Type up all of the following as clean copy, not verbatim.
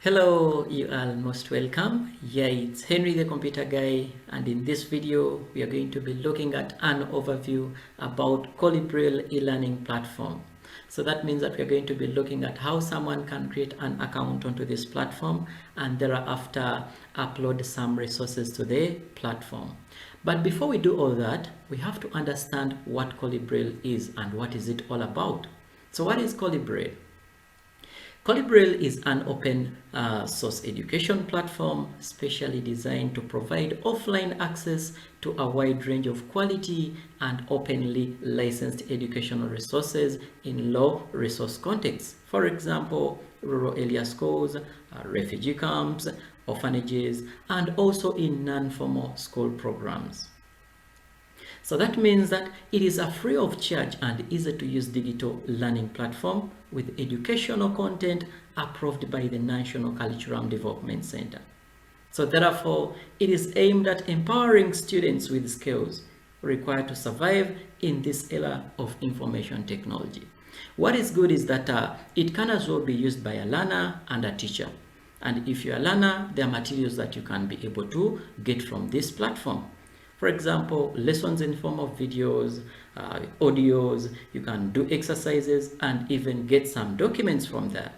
Hello, you are most welcome. Yeah, it's Henry the computer guy, and in this video we are going to be looking at an overview about Kolibri e-learning platform. So that means that we are going to be looking at how someone can create an account onto this platform and thereafter upload some resources to the platform. But before we do all that, we have to understand what Kolibri is and what is it all about. So what is Kolibri? Kolibri is an open source education platform specially designed to provide offline access to a wide range of quality and openly licensed educational resources in low resource contexts. For example, rural area schools, refugee camps, orphanages, and also in non-formal school programs. So that means that it is a free of charge and easy to use digital learning platform with educational content approved by the National Curriculum Development Center. So therefore, it is aimed at empowering students with skills required to survive in this era of information technology. What is good is that it can as well be used by a learner and a teacher. And if you're a learner, there are materials that you can be able to get from this platform. For example, lessons in form of videos, audios, you can do exercises and even get some documents from there.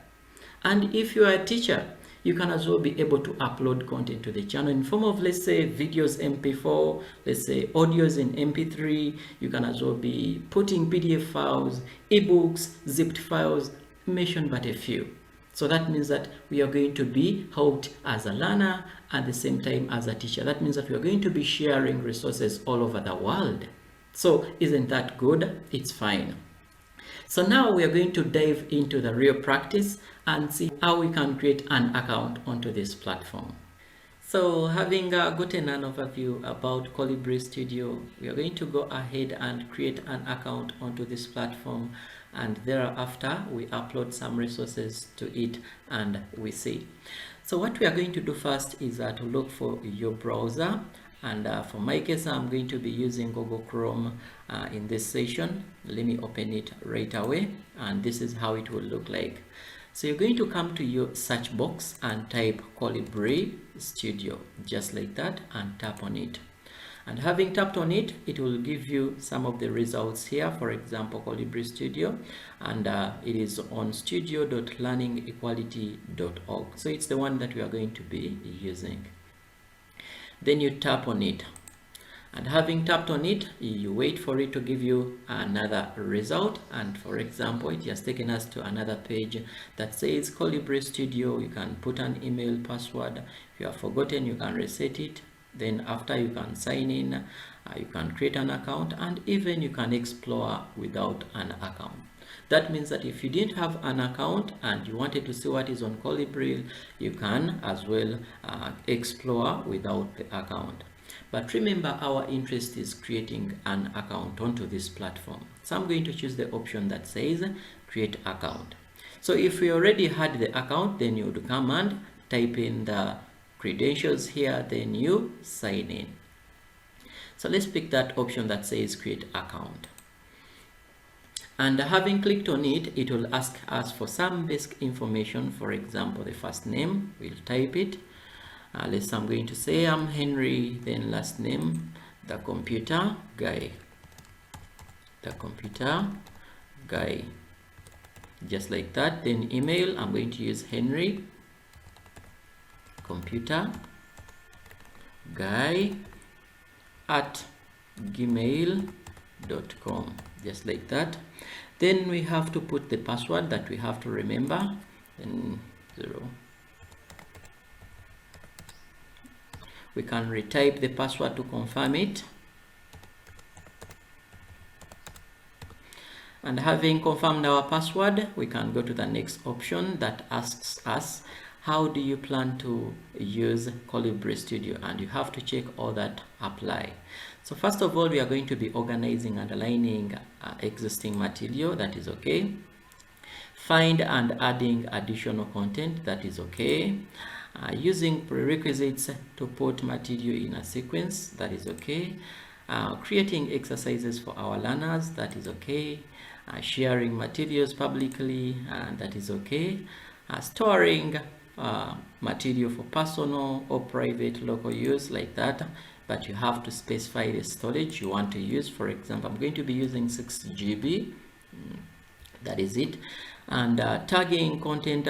And if you are a teacher, you can as well be able to upload content to the channel in form of, let's say, videos MP4, let's say audios in MP3. You can as well be putting PDF files, ebooks, zipped files, mention but a few. So that means that we are going to be helped as a learner at the same time as a teacher. That means that we are going to be sharing resources all over the world. So isn't that good? It's fine. So now we are going to dive into the real practice and see how we can create an account onto this platform. So having gotten an overview about Kolibri Studio, we are going to go ahead and create an account onto this platform, and thereafter we upload some resources to it and we see. So what we are going to do first is to look for your browser, and for my case I'm going to be using Google Chrome in this session. Let me open it right away, and this is how it will look like. So you're going to come to your search box and type Kolibri Studio, just like that, and tap on it. And having tapped on it, it will give you some of the results here. For example, Kolibri Studio, and it is on studio.learningequality.org. So it's the one that we are going to be using. Then you tap on it. And having tapped on it, you wait for it to give you another result. And for example, it has taken us to another page that says Kolibri Studio. You can put an email password. If you have forgotten, you can reset it. Then after, you can sign in, you can create an account, and even you can explore without an account. That means that if you didn't have an account and you wanted to see what is on Kolibri, you can as well explore without the account. But remember, our interest is creating an account onto this platform. So I'm going to choose the option that says create account. So if we already had the account, then you would come and type in the credentials here, then you sign in. So let's pick that option that says create account. And having clicked on it, it will ask us for some basic information. For example, the first name, we'll type it. Let's say I'm going to say I'm Henry, then last name, the computer guy. The computer guy. Just like that. Then email, I'm going to use Henry computer guy at gmail.com, just like that. Then we have to put the password that we have to remember, then 0. We can retype the password to confirm it. And having confirmed our password, we can go to the next option that asks us, how do you plan to use Kolibri Studio? And you have to check all that apply. So first of all, we are going to be organizing and aligning existing material. That is okay. Find and adding additional content. That is okay. Using prerequisites to put material in a sequence. That is okay. Creating exercises for our learners. That is okay. Sharing materials publicly. That is okay. Storing material for personal or private local use like that, but you have to specify the storage you want to use. For example, I'm going to be using 6 GB. That is it. And tagging content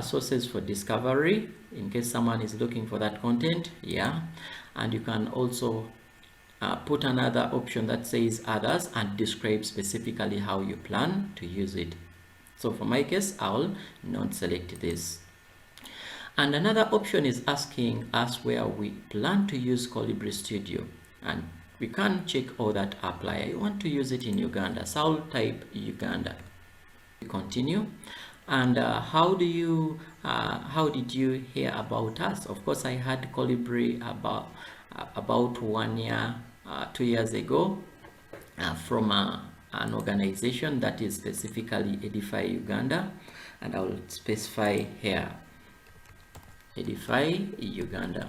sources for discovery in case someone is looking for that content. Yeah, and you can also put another option that says others and describe specifically how you plan to use it. So for my case, I'll not select this. And another option is asking us where we plan to use Kolibri Studio, and we can check all that apply. I want to use it in Uganda, so I'll type Uganda. Continue. And how did you hear about us? Of course, I had Kolibri about 1 year, 2 years ago from an organization that is specifically Edify Uganda, and I will specify here Edify Uganda.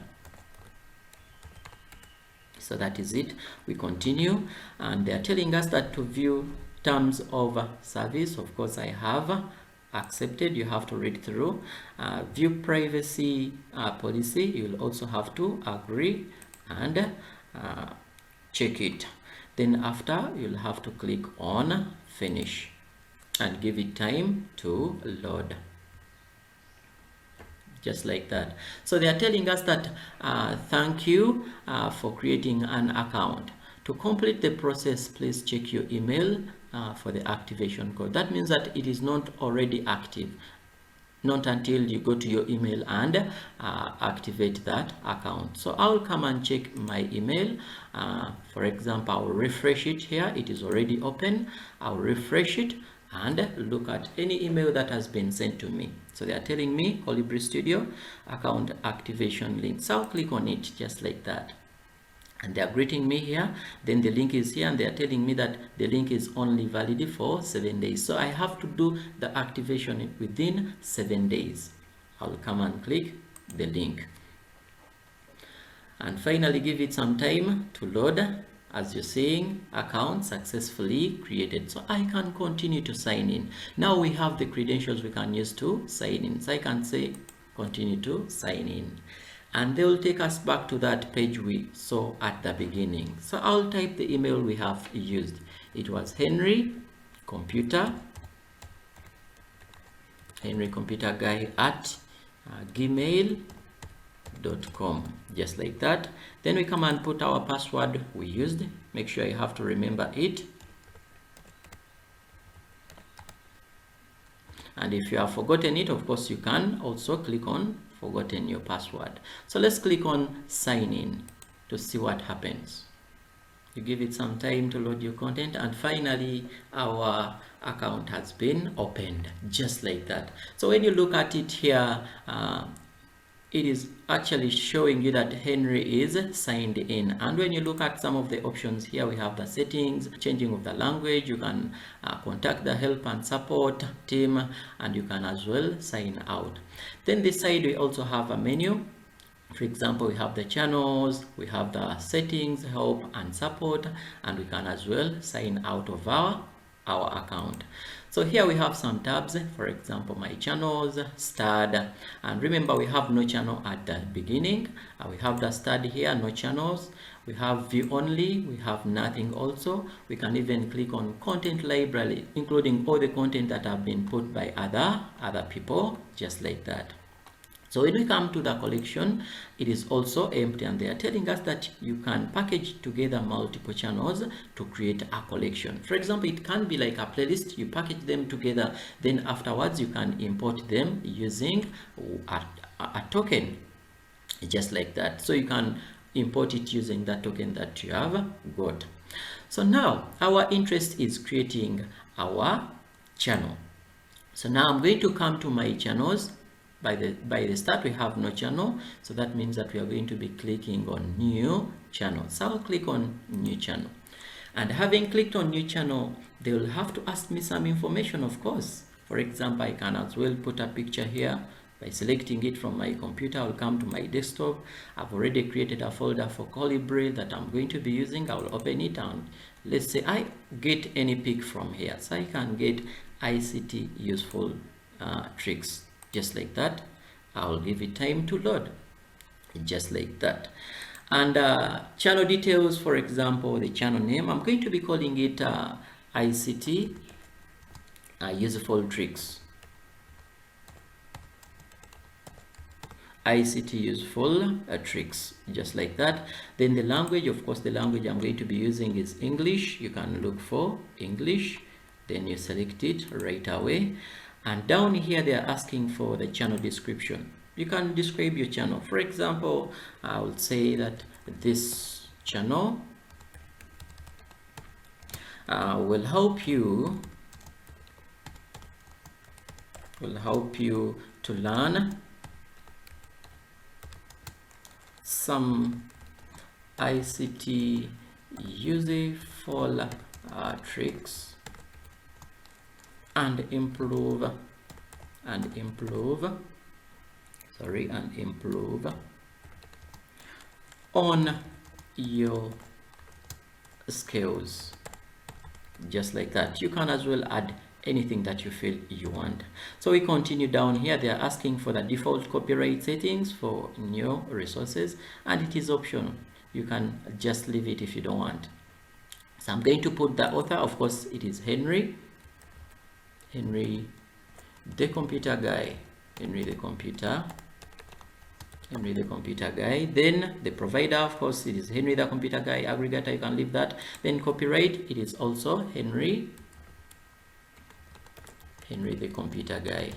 So that is it. We continue, and they are telling us that to view terms of service, of course I have accepted. You have to read through. View privacy policy, you will also have to agree and check it. Then after, you'll have to click on finish and give it time to load, just like that. So they are telling us that thank you for creating an account. To complete the process, please check your email for the activation code. That means that it is not already active, not until you go to your email and activate that account. So I'll come and check my email. For example, I'll refresh it here. It is already open. I'll refresh it and look at any email that has been sent to me. So they are telling me Kolibri Studio account activation link. So I'll click on it just like that. And they are greeting me here. Then the link is here, and they are telling me that the link is only valid for 7 days. So I have to do the activation within 7 days. I'll come and click the link. And finally give it some time to load. As you're seeing, account successfully created. So I can continue to sign in. Now we have the credentials we can use to sign in. So I can say continue to sign in. And they will take us back to that page we saw at the beginning. So I'll type the email we have used. It was Henry Computer Guy at gmail.com, just like that. Then we come and put our password we used. Make sure you have to remember it. And if you have forgotten it, of course, you can also click on forgotten your password. So let's click on sign in to see what happens. You give it some time to load your content, and finally our account has been opened, just like that. So when you look at it here, it is actually showing you that Henry is signed in. And when you look at some of the options here, we have the settings, changing of the language. You can contact the help and support team, and you can as well sign out. Then this side we also have a menu. For example, we have the channels, we have the settings, help and support, and we can as well sign out of our account. So here we have some tabs, for example, my channels, stud, and remember we have no channel at the beginning. We have the stud here, no channels. We have view only, we have nothing also. We can even click on content library, including all the content that have been put by other people, just like that. So when we come to the collection, it is also empty, and they are telling us that you can package together multiple channels to create a collection. For example, it can be like a playlist. You package them together, then afterwards you can import them using a token, just like that. So you can import it using that token that you have got. So now our interest is creating our channel. So now I'm going to come to my channels. By the start we have no channel, so that means that we are going to be clicking on new channel. So I'll click on new channel, and having clicked on new channel, they will have to ask me some information, of course. For example, I can as well put a picture here. By selecting it from my computer, I'll come to my desktop. I've already created a folder for Kolibri that I'm going to be using. I'll open it, and let's say I get any pic from here. So I can get ICT useful tricks, just like that. I'll give it time to load, just like that. And channel details, for example, the channel name, I'm going to be calling it ICT Useful Tricks. ICT Useful Tricks, just like that. Then the language, of course, the language I'm going to be using is English. You can look for English, then you select it right away. And down here they are asking for the channel description. You can describe your channel. For example, I would say that this channel will help you to learn some ICT useful tricks and improve on your skills, just like that. You can as well add anything that you feel you want. So we continue down here. They are asking for the default copyright settings for new resources, and it is optional. You can just leave it if you don't want. So I'm going to put the author. Of course, it is Henry the computer guy. Henry the computer guy. Then the provider, of course, it is Henry the computer guy. Aggregator, you can leave that. Then copyright, it is also Henry the computer guy.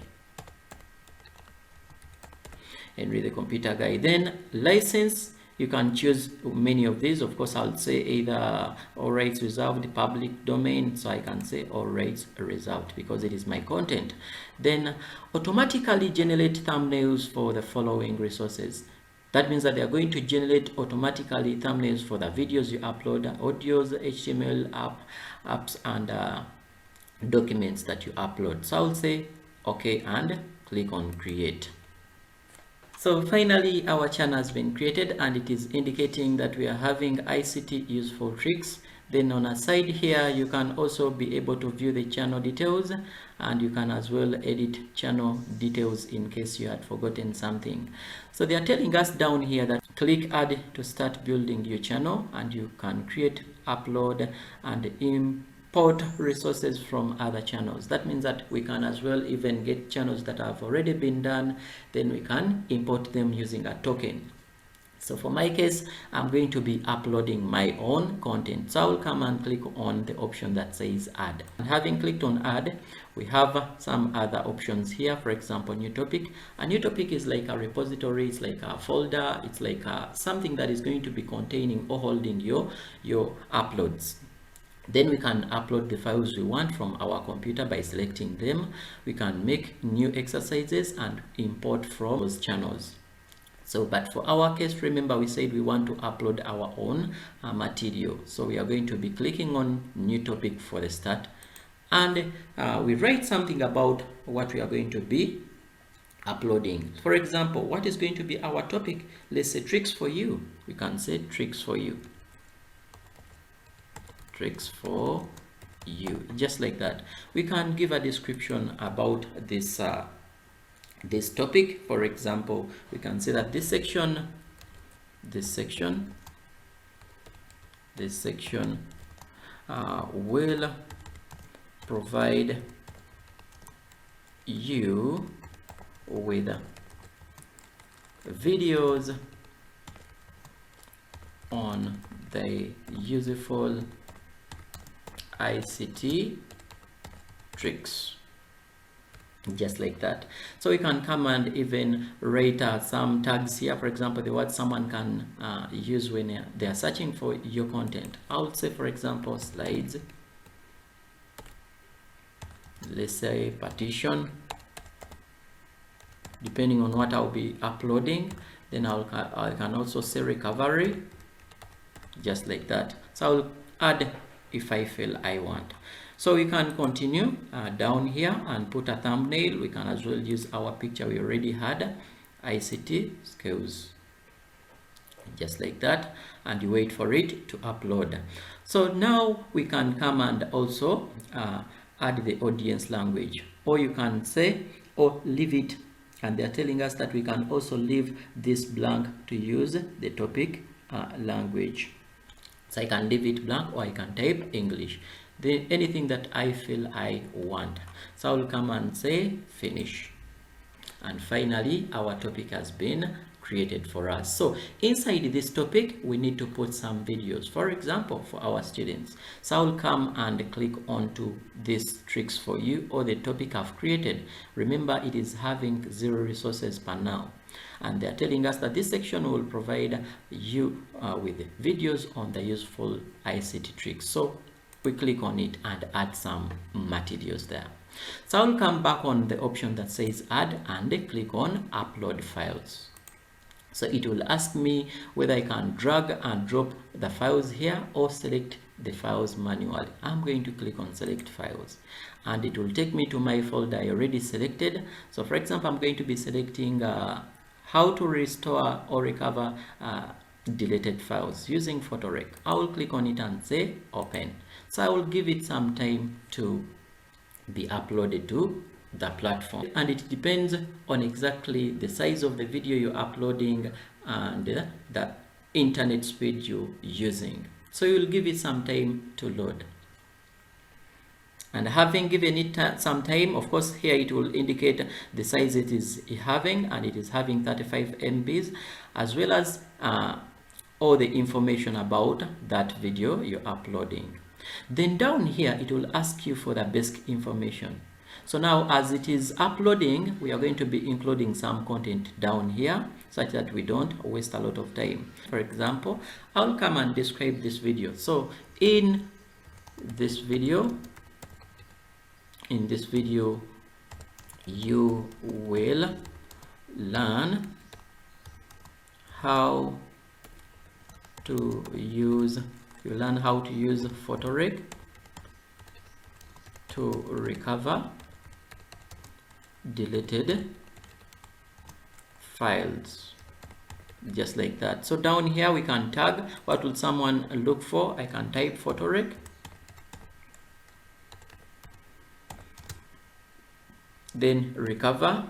Then license, you can choose many of these. Of course, I'll say either all rights reserved, public domain, so I can say all rights reserved because it is my content. Then automatically generate thumbnails for the following resources. That means that they are going to generate automatically thumbnails for the videos you upload, audios, HTML apps, and documents that you upload. So I'll say okay and click on create. So finally, our channel has been created and it is indicating that we are having ICT useful tricks. Then on a side here, you can also be able to view the channel details, and you can as well edit channel details in case you had forgotten something. So they are telling us down here that click add to start building your channel, and you can create, upload, and import resources from other channels. That means that we can as well even get channels that have already been done, then we can import them using a token. So for my case, I'm going to be uploading my own content. So I'll come and click on the option that says add. And having clicked on add, we have some other options here. For example, new topic. A new topic is like a repository, it's like a folder, it's like something that is going to be containing or holding your uploads. Then we can upload the files we want from our computer by selecting them. We can make new exercises and import from those channels. So, but for our case, remember we said we want to upload our own material. So we are going to be clicking on new topic for the start. And we write something about what we are going to be uploading. For example, what is going to be our topic? Let's say tricks for you. We can say tricks for you. Tricks for you, just like that. We can give a description about this this topic. For example, we can say that this section will provide you with videos on the useful ICT tricks, just like that. So we can come and even write some tags here. For example, the word someone can use when they are searching for your content. I would say, for example, slides. Let's say partition, depending on what I'll be uploading. Then I can also say recovery, just like that. So I'll add if I feel I want. So we can continue down here and put a thumbnail. We can as well use our picture we already had, ICT skills, just like that, and you wait for it to upload. So now we can come and also add the audience language, or you can say or leave it and they're telling us that we can also leave this blank to use the topic language. So I can leave it blank, or I can type English, then anything that I feel I want. So I'll come and say finish, and finally our topic has been created for us. So inside this topic we need to put some videos, for example, for our students. So I'll come and click onto these tricks for you, or the topic I've created. Remember, it is having 0 resources per now, and they're telling us that this section will provide you with videos on the useful ICT tricks. So we click on it and add some materials there. So I'll come back on the option that says add and click on upload files. So it will ask me whether I can drag and drop the files here or select the files manually. I'm going to click on select files, and it will take me to my folder I already selected. So for example, I'm going to be selecting how to restore or recover deleted files using PhotoRec. I will click on it and say open. So I will give it some time to be uploaded to the platform, and it depends on exactly the size of the video you're uploading and the internet speed you're using. So you'll give it some time to load, and having given it some time, of course here it will indicate the size it is having, and it is having 35 MBs, as well as all the information about that video you're uploading. Then down here it will ask you for the basic information. So now as it is uploading, we are going to be including some content down here such that we don't waste a lot of time. For example, I'll come and describe this video. So in this video you will learn how to use PhotoRec to recover deleted files, just like that. So down here we can tag what will someone look for. I can type PhotoRec, then recover.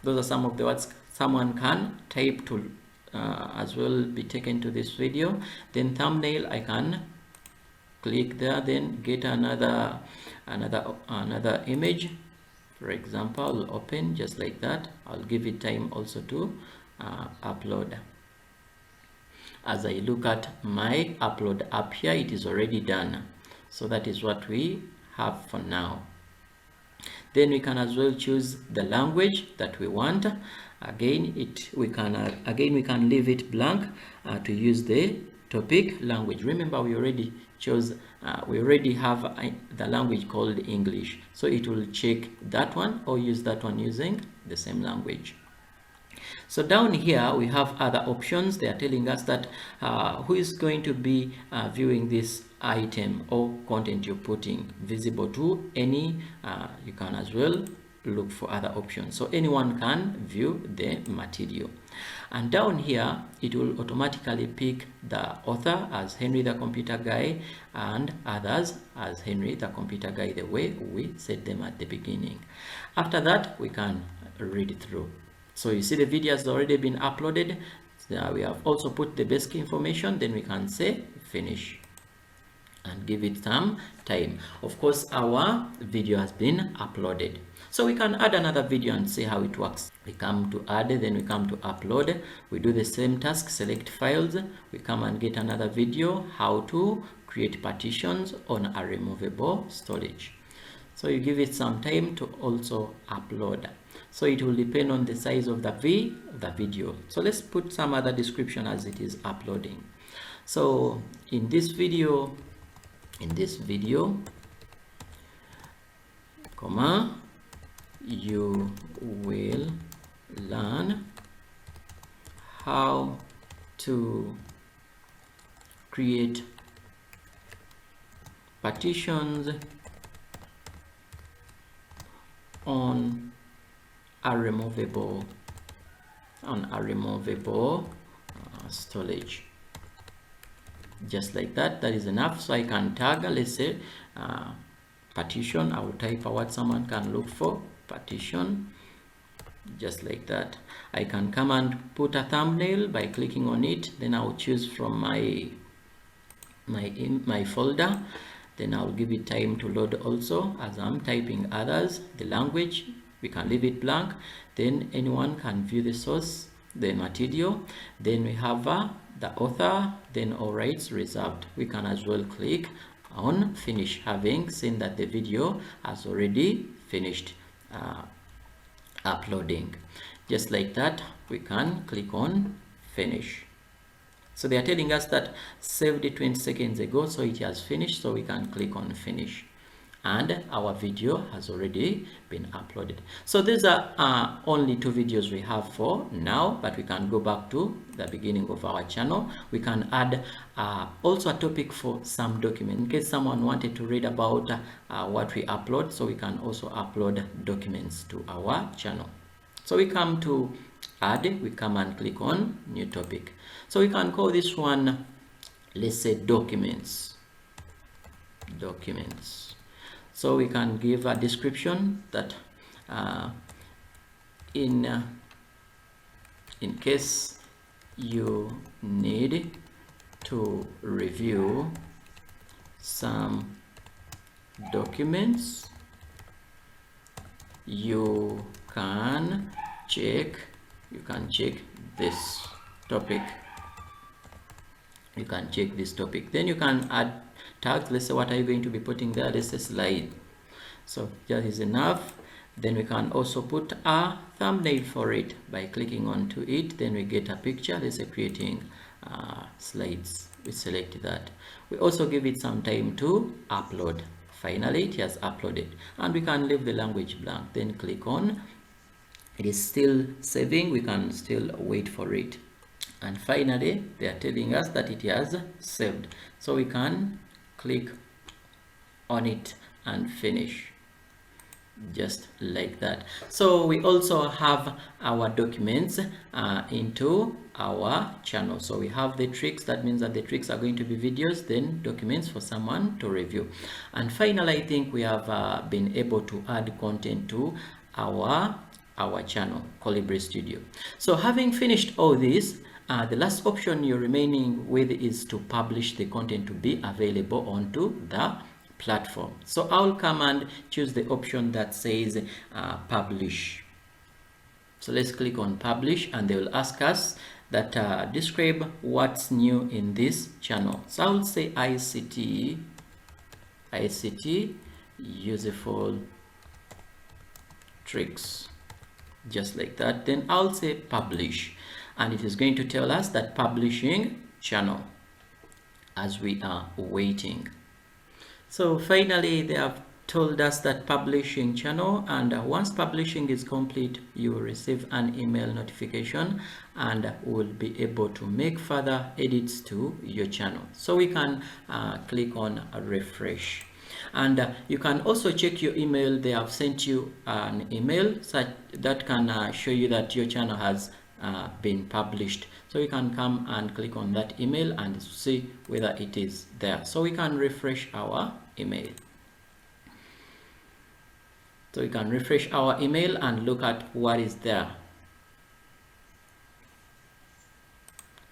Those are some of the words someone can type to as well be taken to this video. Then thumbnail, I can click there, then get another image. For example, I'll open just like that. I'll give it time also to upload. As I look at my upload up here, it is already done. So that is what we have for now. Then we can as well choose the language that we want. Again, we can leave it blank to use the topic language. Remember, we already chose we already have the language called English, so it will check that one or use that one using the same language. So down here we have other options. They are telling us that who is going to be viewing this item or content you're putting visible to any. You can as well look for other options, so anyone can view the material. And down here it will automatically pick the author as Henry the Computer Guy and others as Henry the Computer Guy, the way we set them at the beginning. After that we can read through. So you see the video has already been uploaded. We have also put the basic information. Then we can say finish and give it some time. Of course, our video has been uploaded, so we can add another video and see how it works. We come to add, then we come to upload. We do the same task, select files. We come and get another video, how to create partitions on a removable storage. So you give it some time to also upload. So it will depend on the size of the video. So let's put some other description as it is uploading. So in this video, you will learn how to create partitions on a removable storage. Just like that. That is enough. So I can tag, let's say partition. I will type a word someone can look for, partition. just like that. I can come and put a thumbnail by clicking on it, then I'll choose from my folder, then I'll give it time to load. Also, as I'm typing others, the language we can leave it blank, then anyone can view the source, the material, then we have the author, then all rights reserved. We can as well click on finish, having seen that the video has already finished uploading. Just like that, we can click on finish. So they are telling us that saved 20 seconds ago, so it has finished, so we can click on finish, and our video has already been uploaded. So these are only 2 videos we have for now, but we can go back to the beginning of our channel. We can add also a topic for some document in case someone wanted to read about what we upload, so we can also upload documents to our channel. So we come to add, we come and click on new topic. So we can call this one, let's say, documents. So we can give a description that in case you need to review some documents, you can check this topic. You can check this topic. Then you can add tags. Let's say, what are you going to be putting there? Let's say slide. So that is enough. Then we can also put a thumbnail for it by clicking onto it. Then we get a picture. Let's say creating slides. We select that. We also give it some time to upload. Finally, it has uploaded, and we can leave the language blank. Then click on. It is still saving. We can still wait for it. And finally, they are telling us that it has saved. So we can click on it and finish, just like that. So we also have our documents into our channel. So we have the tricks. That means that the tricks are going to be videos, then documents for someone to review. And finally, I think we have been able to add content to our channel, Kolibri Studio. So having finished all this, the last option you're remaining with is to publish the content to be available onto the platform. So I'll come and choose the option that says publish. So let's click on publish, and they will ask us that describe what's new in this channel. So I'll say ICT useful tricks, just like that. Then I'll say publish, and it is going to tell us that publishing channel as we are waiting. So finally, they have told us that publishing channel, and once publishing is complete, you will receive an email notification and will be able to make further edits to your channel. So we can click on refresh. And you can also check your email. They have sent you an email that can show you that your channel has been published. So you can come and click on that email and see whether it is there. So we can refresh our email. So we can refresh our email and look at what is there.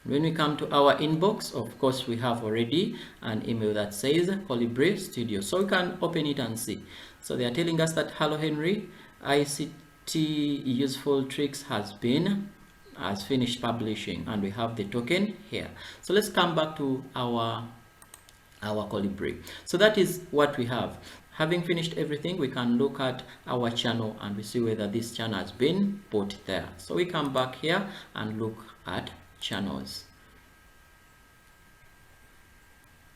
When we come to our inbox, of course, we have already an email that says Kolibri Studio. So we can open it and see. So they are telling us that, hello Henry, ICT useful tricks has finished publishing, and we have the token here. So let's come back to our Kolibri. So that is what we have. Having finished everything, we can look at our channel and we see whether this channel has been put there. So we come back here and look at channels.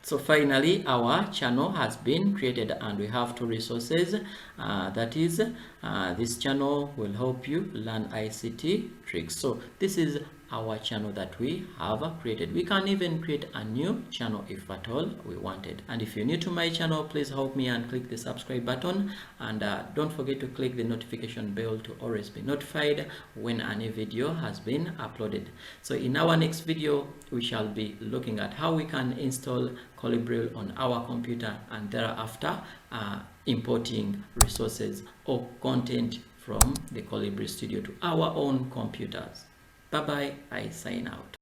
So finally, our channel has been created, and we have 2 resources. That is, this channel will help you learn ICT tricks. So this is our channel that we have created. We can even create a new channel if at all we wanted. And if you're new to my channel, please help me and click the subscribe button, and don't forget to click the notification bell to always be notified when a new video has been uploaded. So in our next video, we shall be looking at how we can install Kolibri on our computer, and thereafter importing resources or content from the Kolibri studio to our own computers. Bye bye, I sign out.